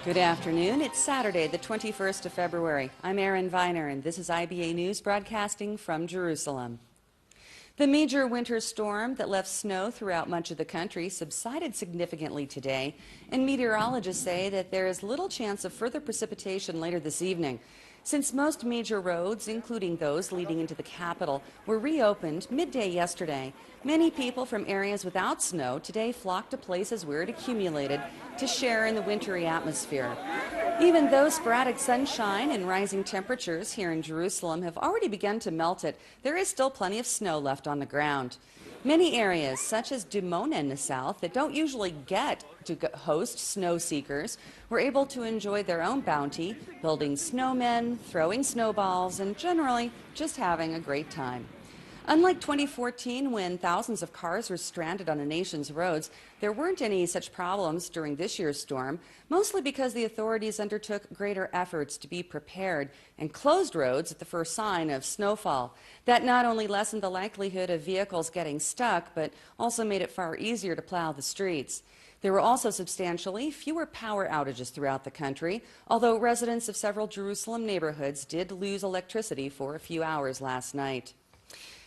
Good afternoon. It's Saturday, the 21st of February. I'm Erin Viner, and this is IBA News broadcasting from Jerusalem. The major winter storm that left snow throughout much of the country subsided significantly today, and meteorologists say that there is little chance of further precipitation later this evening. Since most major roads, including those leading into the capital, were reopened midday yesterday, many people from areas without snow today flocked to places where it accumulated to share in the wintry atmosphere. Even though sporadic sunshine and rising temperatures here in Jerusalem have already begun to melt it, there is still plenty of snow left on the ground. Many areas, such as Dimona in the south, that don't usually get to host snow seekers, were able to enjoy their own bounty, building snowmen, throwing snowballs, and generally just having a great time. Unlike 2014, when thousands of cars were stranded on the nation's roads, there weren't any such problems during this year's storm, mostly because the authorities undertook greater efforts to be prepared and closed roads at the first sign of snowfall. That not only lessened the likelihood of vehicles getting stuck, but also made it far easier to plow the streets. There were also substantially fewer power outages throughout the country, although residents of several Jerusalem neighborhoods did lose electricity for a few hours last night.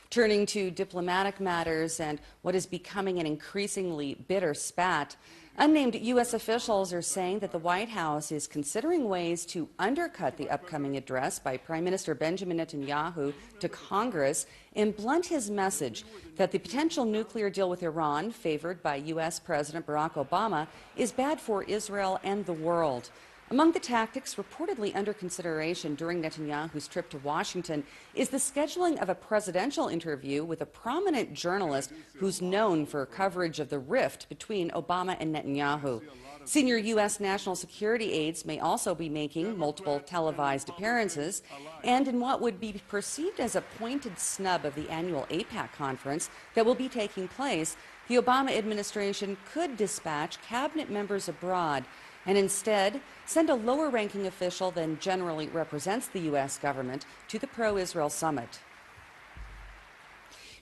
Turning to diplomatic matters and what is becoming an increasingly bitter spat, unnamed U.S. officials are saying that the White House is considering ways to undercut the upcoming address by Prime Minister Benjamin Netanyahu to Congress and blunt his message that the potential nuclear deal with Iran, favored by U.S. President Barack Obama, is bad for Israel and the world. Among the tactics reportedly under consideration during Netanyahu's trip to Washington is the scheduling of a presidential interview with a prominent journalist who's known for coverage of the rift between Obama and Netanyahu. Senior U.S. national security aides may also be making multiple televised appearances, and in what would be perceived as a pointed snub of the annual AIPAC conference that will be taking place, the Obama administration could dispatch cabinet members abroad and instead send a lower-ranking official than generally represents the U.S. government to the pro-Israel summit.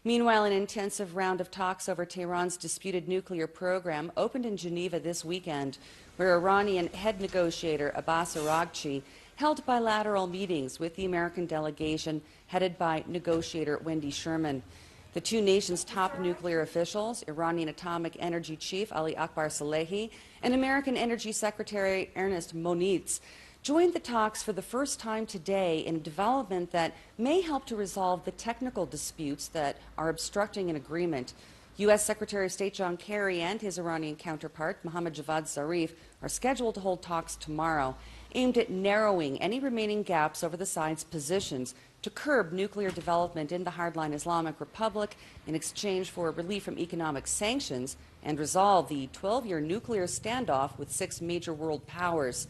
Meanwhile, an intensive round of talks over Tehran's disputed nuclear program opened in Geneva this weekend, where Iranian head negotiator Abbas Araghchi held bilateral meetings with the American delegation headed by negotiator Wendy Sherman. The two nations' top nuclear officials, Iranian Atomic Energy Chief Ali Akbar Salehi and American Energy Secretary Ernest Moniz, joined the talks for the first time today in a development that may help to resolve the technical disputes that are obstructing an agreement. U.S. Secretary of State John Kerry and his Iranian counterpart, Mohammad Javad Zarif, are scheduled to hold talks tomorrow, aimed at narrowing any remaining gaps over the sides' positions to curb nuclear development in the hardline Islamic Republic in exchange for relief from economic sanctions and resolve the 12-year nuclear standoff with 6 major world powers.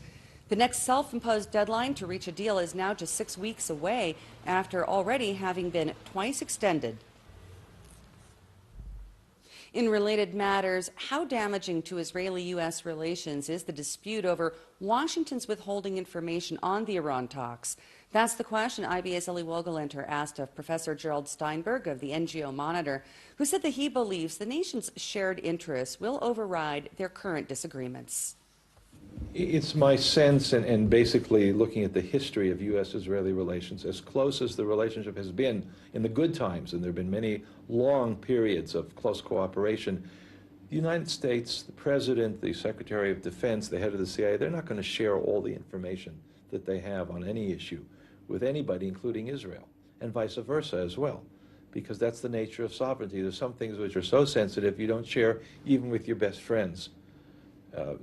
The next self-imposed deadline to reach a deal is now just 6 weeks away, after already having been twice extended. In related matters, how damaging to Israeli-U.S. relations is the dispute over Washington's withholding information on the Iran talks? That's the question IBA's Eli Wogelenter asked of Professor Gerald Steinberg of the NGO Monitor, who said that he believes the nation's shared interests will override their current disagreements. It's my sense, and basically looking at the history of U.S.-Israeli relations, as close as the relationship has been in the good times, and there have been many long periods of close cooperation, the United States, the President, the Secretary of Defense, the head of the CIA, they're not going to share all the information that they have on any issue with anybody, including Israel, and vice versa as well, because that's the nature of sovereignty. There's some things which are so sensitive you don't share even with your best friends.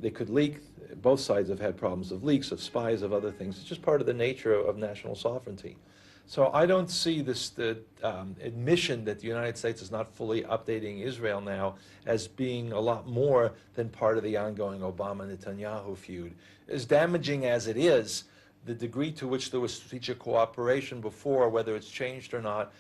They could leak. Both sides have had problems of leaks, of spies, of other things. It's just part of the nature of national sovereignty. So I don't see the admission that the United States is not fully updating Israel now as being a lot more than part of the ongoing Obama-Netanyahu feud. As damaging as it is, the degree to which there was strategic cooperation before, whether it's changed or not,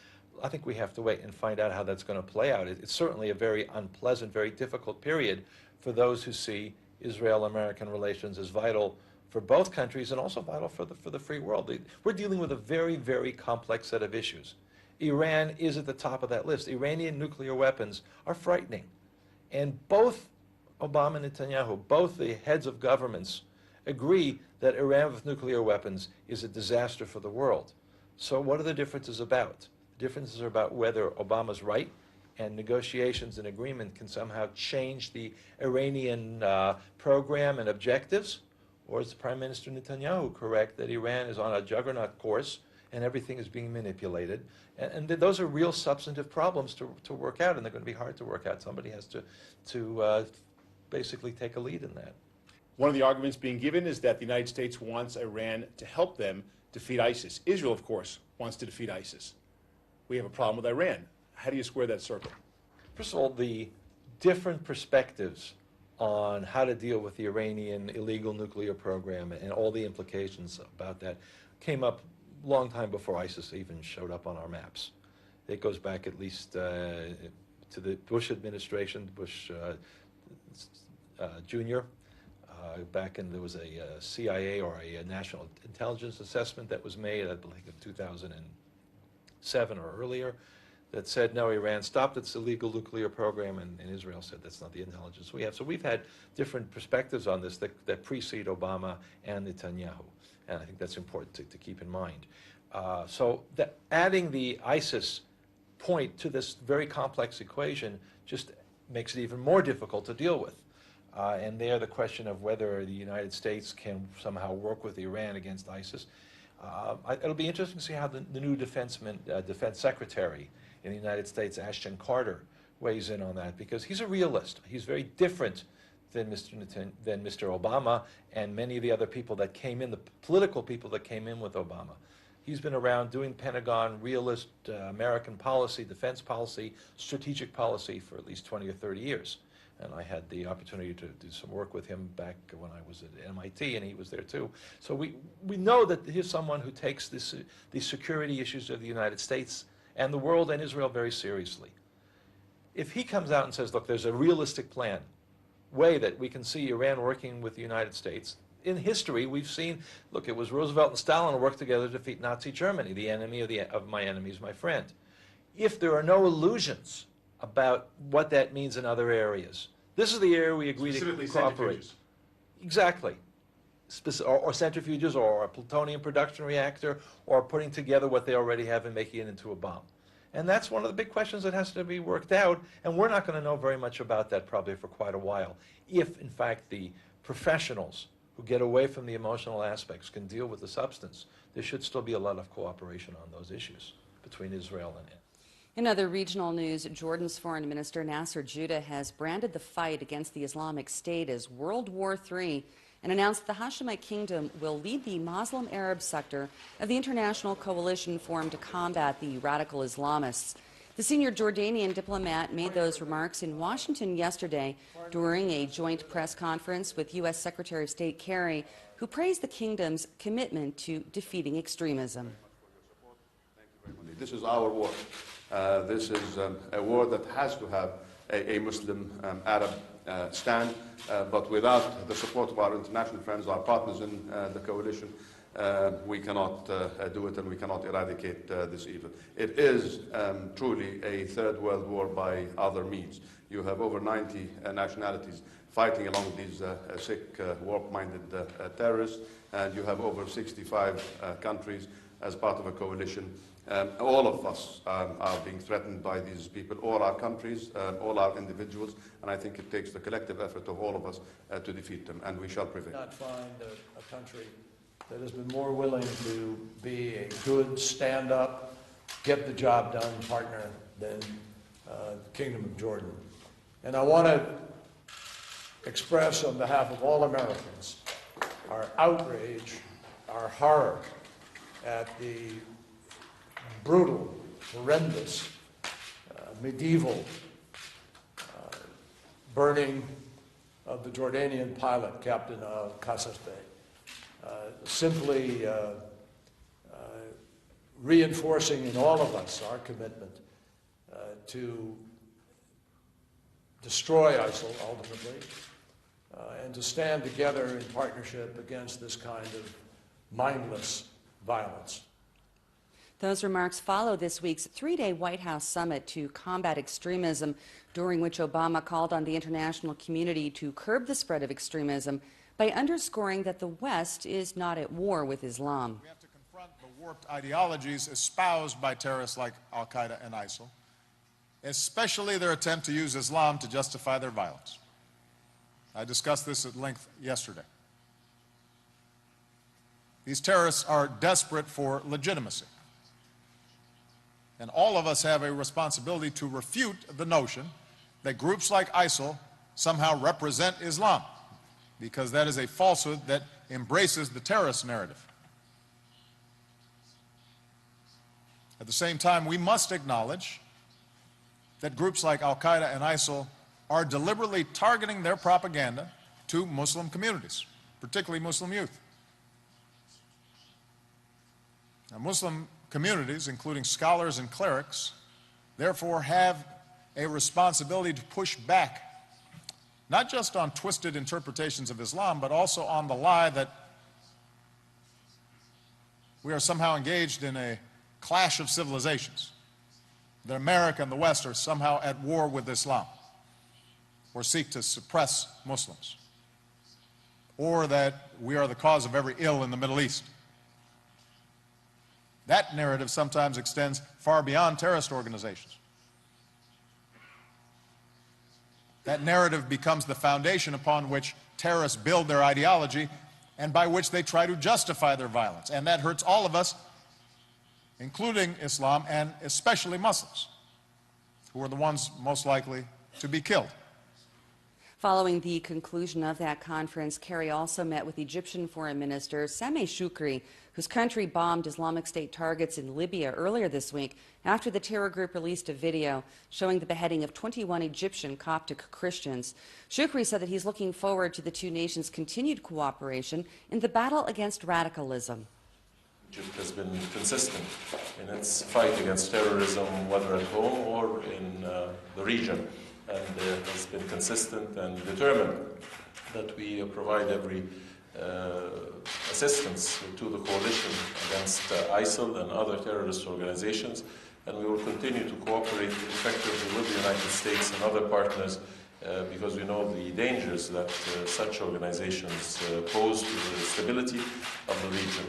I think we have to wait and find out how that's going to play out. It's certainly a very unpleasant, very difficult period for those who see Israel-American relations as vital for both countries and also vital for the free world. We're dealing with a very, very complex set of issues. Iran is at the top of that list. Iranian nuclear weapons are frightening. And both Obama and Netanyahu, both the heads of governments agree that Iran with nuclear weapons is a disaster for the world. So what are the differences about? The differences are about whether Obama's right and negotiations and agreement can somehow change the Iranian program and objectives, or is Prime Minister Netanyahu correct that Iran is on a juggernaut course and everything is being manipulated? And those are real substantive problems to work out, and they're going to be hard to work out. Somebody has to basically take a lead in that. One of the arguments being given is that the United States wants Iran to help them defeat ISIS. Israel, of course, wants to defeat ISIS. We have a problem with Iran. How do you square that circle? First of all, the different perspectives on how to deal with the Iranian illegal nuclear program and all the implications about that came up a long time before ISIS even showed up on our maps. It goes back at least to the Bush administration, Bush Jr. Back in, there was a CIA or a National Intelligence Assessment that was made, I believe, in 2007 or earlier, that said, no, Iran stopped its illegal nuclear program, and Israel said that's not the intelligence we have. So we've had different perspectives on this that precede Obama and Netanyahu, and I think that's important to keep in mind. So that adding the ISIS point to this very complex equation just makes it even more difficult to deal with. And there, the question of whether the United States can somehow work with Iran against ISIS. It'll be interesting to see how the new defense secretary in the United States, Ashton Carter, weighs in on that, because he's a realist. He's very different than Mr. Obama and many of the other people that came in, the political people that came in with Obama. He's been around doing Pentagon, realist American policy, defense policy, strategic policy for at least 20 or 30 years. And I had the opportunity to do some work with him back when I was at MIT, and he was there too. So we know that he's someone who takes these security issues of the United States and the world and Israel very seriously. If he comes out and says, look, there's a realistic way that we can see Iran working with the United States. In history, we've seen, look, it was Roosevelt and Stalin who worked together to defeat Nazi Germany, the enemy of my enemy is my friend. If there are no illusions about what that means in other areas, this is the area we agree to cooperate. Centrifuges. Exactly. Or centrifuges, or a plutonium production reactor, or putting together what they already have and making it into a bomb. And that's one of the big questions that has to be worked out, and we're not going to know very much about that probably for quite a while, if, in fact, the professionals who get away from the emotional aspects can deal with the substance. There should still be a lot of cooperation on those issues between Israel and it. In other regional news, Jordan's Foreign Minister Nasser Judah has branded the fight against the Islamic State as World War III and announced the Hashemite Kingdom will lead the Muslim Arab sector of the international coalition formed to combat the radical Islamists. The senior Jordanian diplomat made those remarks in Washington yesterday during a joint press conference with U.S. Secretary of State Kerry, who praised the kingdom's commitment to defeating extremism. This is our war. This is a war that has to have a Muslim Arab stand, but without the support of our international friends, our partners in the coalition, we cannot do it, and we cannot eradicate this evil. It is truly a third world war by other means. You have over 90 nationalities fighting along these sick, warp-minded terrorists, and you have over 65 countries as part of a coalition. All of us are being threatened by these people, all our countries, all our individuals, and I think it takes the collective effort of all of us to defeat them, and we shall prevail. Not find a country that has been more willing to be a good, stand-up, get the job done partner than the Kingdom of Jordan. And I want to express on behalf of all Americans our outrage, our horror at the brutal, horrendous, medieval burning of the Jordanian pilot, Captain Qasas Bey. Simply reinforcing in all of us our commitment to destroy ISIL ultimately, and to stand together in partnership against this kind of mindless violence. Those remarks follow this week's three-day White House summit to combat extremism, during which Obama called on the international community to curb the spread of extremism by underscoring that the West is not at war with Islam. We have to confront the warped ideologies espoused by terrorists like Al-Qaeda and ISIL, especially their attempt to use Islam to justify their violence. I discussed this at length yesterday. These terrorists are desperate for legitimacy. And all of us have a responsibility to refute the notion that groups like ISIL somehow represent Islam, because that is a falsehood that embraces the terrorist narrative. At the same time, we must acknowledge that groups like Al-Qaeda and ISIL are deliberately targeting their propaganda to Muslim communities, particularly Muslim youth. Now, Muslim communities, including scholars and clerics, therefore have a responsibility to push back, not just on twisted interpretations of Islam, but also on the lie that we are somehow engaged in a clash of civilizations, that America and the West are somehow at war with Islam, or seek to suppress Muslims, or that we are the cause of every ill in the Middle East. That narrative sometimes extends far beyond terrorist organizations. That narrative becomes the foundation upon which terrorists build their ideology and by which they try to justify their violence. And that hurts all of us, including Islam and especially Muslims, who are the ones most likely to be killed. Following the conclusion of that conference, Kerry also met with Egyptian Foreign Minister Sameh Shoukry, whose country bombed Islamic State targets in Libya earlier this week after the terror group released a video showing the beheading of 21 Egyptian Coptic Christians. Shoukry said that he's looking forward to the two nations' continued cooperation in the battle against radicalism. Egypt has been consistent in its fight against terrorism, whether at home or in the region, and has been consistent and determined that we provide every assistance to the coalition against ISIL and other terrorist organizations, and we will continue to cooperate effectively with the United States and other partners because we know the dangers that such organizations pose to the stability of the region.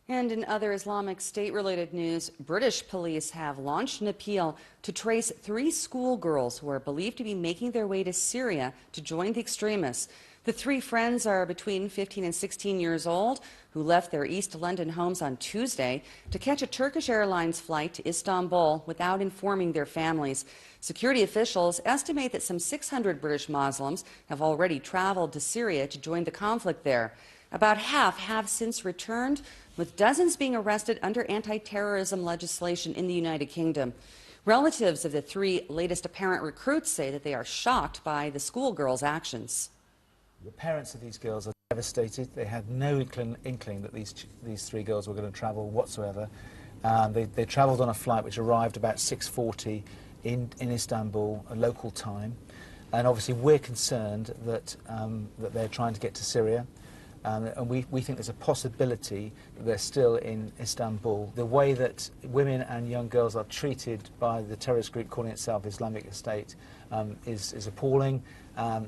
And in other Islamic State-related news, British police have launched an appeal to trace 3 schoolgirls who are believed to be making their way to Syria to join the extremists. The 3 friends are between 15 and 16 years old, who left their East London homes on Tuesday to catch a Turkish Airlines flight to Istanbul without informing their families. Security officials estimate that some 600 British Muslims have already traveled to Syria to join the conflict there. About half have since returned, with dozens being arrested under anti-terrorism legislation in the United Kingdom. Relatives of the 3 latest apparent recruits say that they are shocked by the schoolgirls' actions. The parents of these girls are devastated. They had no inkling that these 3 girls were going to travel whatsoever. They travelled on a flight which arrived about 6:40 in Istanbul, a local time. And obviously we're concerned that, that they're trying to get to Syria. And we think there's a possibility that they're still in Istanbul. The way that women and young girls are treated by the terrorist group calling itself Islamic State is appalling.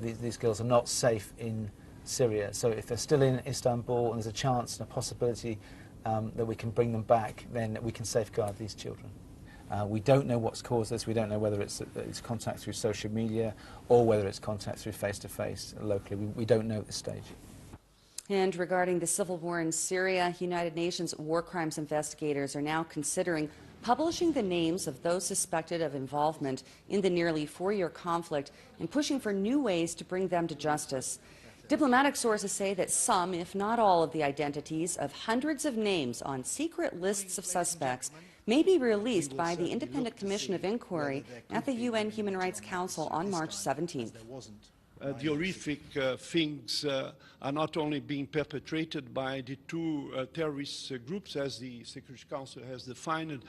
These girls are not safe in Syria. So if they're still in Istanbul and there's a chance and a possibility that we can bring them back, then we can safeguard these children. We don't know what's caused this. We don't know whether it's contact through social media or whether it's contact through face-to-face locally. We don't know at this stage. And regarding the civil war in Syria, United Nations war crimes investigators are now considering publishing the names of those suspected of involvement in the nearly 4-year conflict and pushing for new ways to bring them to justice. Diplomatic sources say that some, if not all, of the identities of hundreds of names on secret lists of suspects may be released by the Independent Commission of Inquiry at the UN Human Rights Council on March 17th. The horrific things are not only being perpetrated by the 2 terrorist groups, as the Security Council has defined,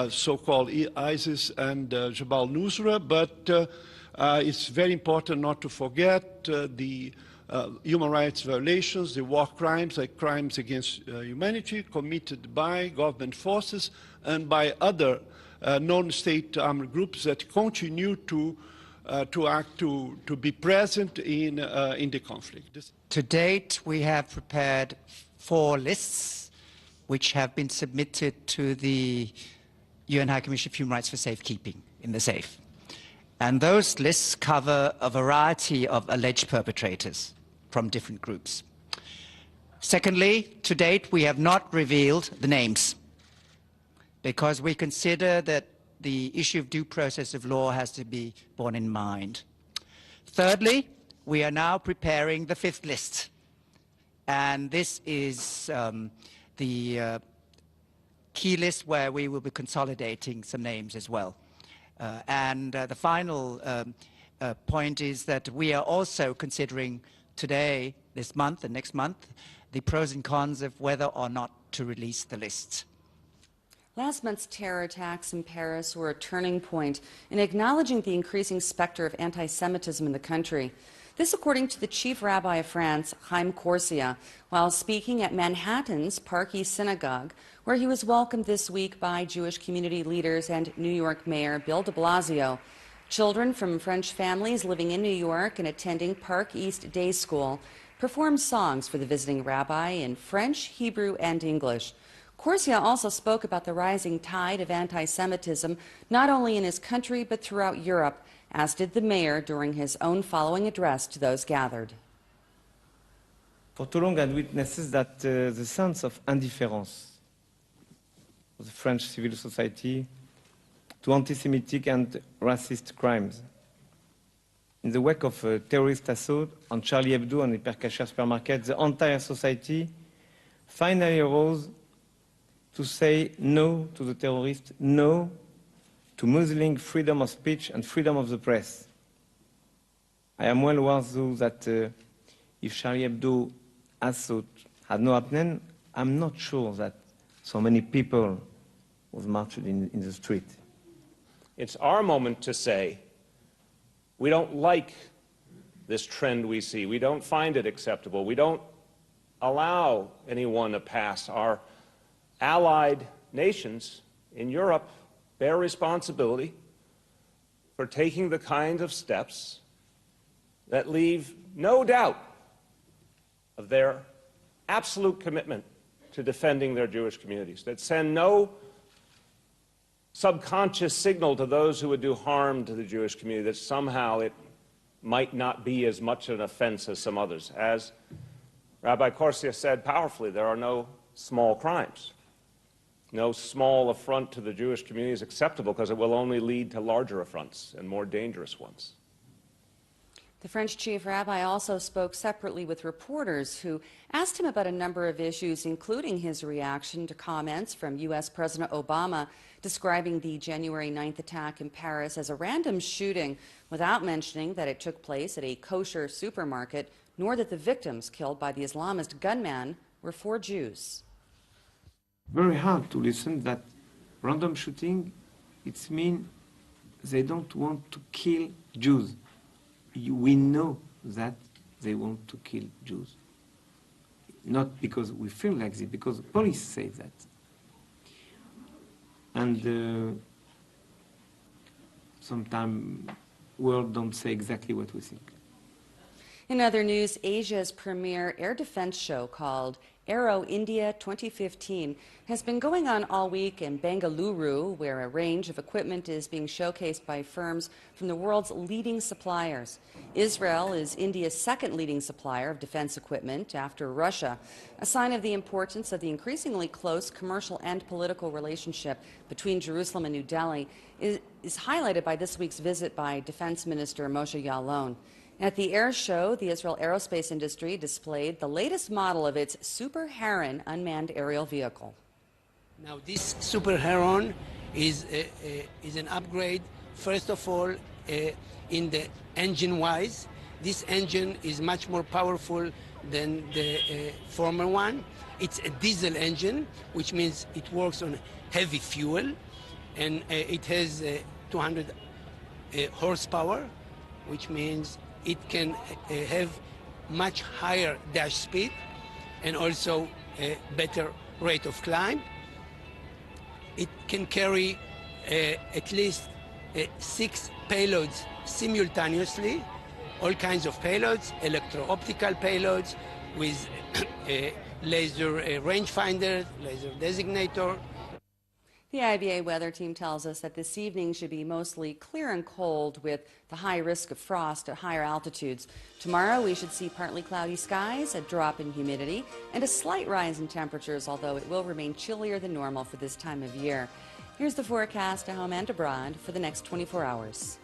so-called ISIS and Jabal al-Nusra, but it's very important not to forget the human rights violations, the war crimes, like crimes against humanity committed by government forces and by other non-state armed groups that continue to to be present in the conflict. To date, we have prepared 4 lists which have been submitted to the UN High Commission for Human Rights for safekeeping in the safe. And those lists cover a variety of alleged perpetrators from different groups. Secondly, to date, we have not revealed the names because we consider that the issue of due process of law has to be borne in mind. Thirdly, we are now preparing the 5th list. And this is the key list where we will be consolidating some names as well. The final point is that we are also considering today, this month and next month, the pros and cons of whether or not to release the list. Last month's terror attacks in Paris were a turning point in acknowledging the increasing specter of anti-Semitism in the country. This according to the chief rabbi of France, Chaim Corsia, while speaking at Manhattan's Park East Synagogue, where he was welcomed this week by Jewish community leaders and New York Mayor Bill de Blasio. Children from French families living in New York and attending Park East Day School performed songs for the visiting rabbi in French, Hebrew, and English. Corsia also spoke about the rising tide of anti-Semitism, not only in his country but throughout Europe, as did the mayor during his own following address to those gathered. For too long, I witnessed that the sense of indifference of the French civil society to anti-Semitic and racist crimes. In the wake of a terrorist assault on Charlie Hebdo and Hypercacher supermarket, the entire society finally rose to say no to the terrorists, no to muzzling freedom of speech and freedom of the press. I am well aware, though, that if Charlie Hebdo assault had not happened, I'm not sure that so many people was marched in the street. It's our moment to say, we don't like this trend we see. We don't find it acceptable. We don't allow anyone to pass. Our allied nations in Europe bear responsibility for taking the kinds of steps that leave no doubt of their absolute commitment to defending their Jewish communities, that send no subconscious signal to those who would do harm to the Jewish community that somehow it might not be as much an offense as some others. As Rabbi Corsia said powerfully, there are no small crimes. No small affront to the Jewish community is acceptable because it will only lead to larger affronts and more dangerous ones. The French chief rabbi also spoke separately with reporters who asked him about a number of issues, including his reaction to comments from U.S. President Obama describing the January 9th attack in Paris as a random shooting, without mentioning that it took place at a kosher supermarket, nor that the victims killed by the Islamist gunman were 4 Jews. Very hard to listen that random shooting, it means they don't want to kill Jews. We know that they want to kill Jews. Not because we feel like this, because the police say that. And sometimes words don't say exactly what we think. In other news, Asia's premier air defense show called Aero India 2015 has been going on all week in Bengaluru, where a range of equipment is being showcased by firms from the world's leading suppliers. Israel is India's second leading supplier of defense equipment after Russia, a sign of the importance of the increasingly close commercial and political relationship between Jerusalem and New Delhi is highlighted by this week's visit by Defense Minister Moshe Ya'alon. At the air show, the Israel aerospace industry displayed the latest model of its Super Heron unmanned aerial vehicle. Now, this Super Heron is an upgrade, first of all, in the engine-wise. This engine is much more powerful than the former one. It's a diesel engine, which means it works on heavy fuel, and it has 200 horsepower, which means it can have much higher dash speed and also a better rate of climb. It can carry at least 6 payloads simultaneously, all kinds of payloads, electro-optical payloads with laser rangefinder, laser designator. The IBA weather team tells us that this evening should be mostly clear and cold with the high risk of frost at higher altitudes. Tomorrow we should see partly cloudy skies, a drop in humidity, and a slight rise in temperatures, although it will remain chillier than normal for this time of year. Here's the forecast at home and abroad for the next 24 hours.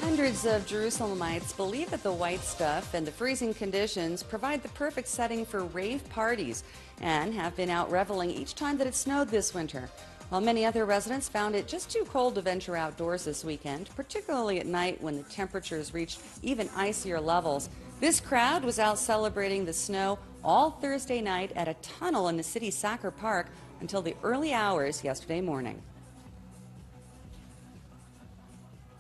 Hundreds of Jerusalemites believe that the white stuff and the freezing conditions provide the perfect setting for rave parties and have been out reveling each time that it snowed this winter. While many other residents found it just too cold to venture outdoors this weekend, particularly at night when the temperatures reached even icier levels, this crowd was out celebrating the snow all Thursday night at a tunnel in the city's Sacher Park until the early hours yesterday morning.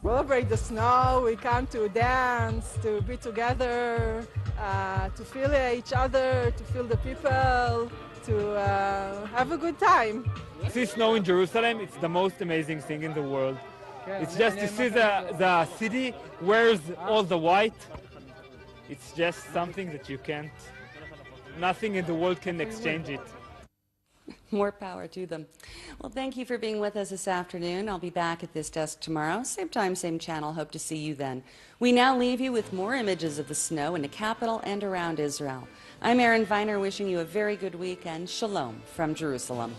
Celebrate the snow, we come to dance, to be together, to feel each other, to feel the people, to have a good time. See snow in Jerusalem, it's the most amazing thing in the world. It's just to see the city wears all the white. It's just something that you can't, nothing in the world can exchange it. More power to them. Well, thank you for being with us this afternoon. I'll be back at this desk tomorrow. Same time, same channel. Hope to see you then. We now leave you with more images of the snow in the capital and around Israel. I'm Erin Viner wishing you a very good weekend. Shalom from Jerusalem.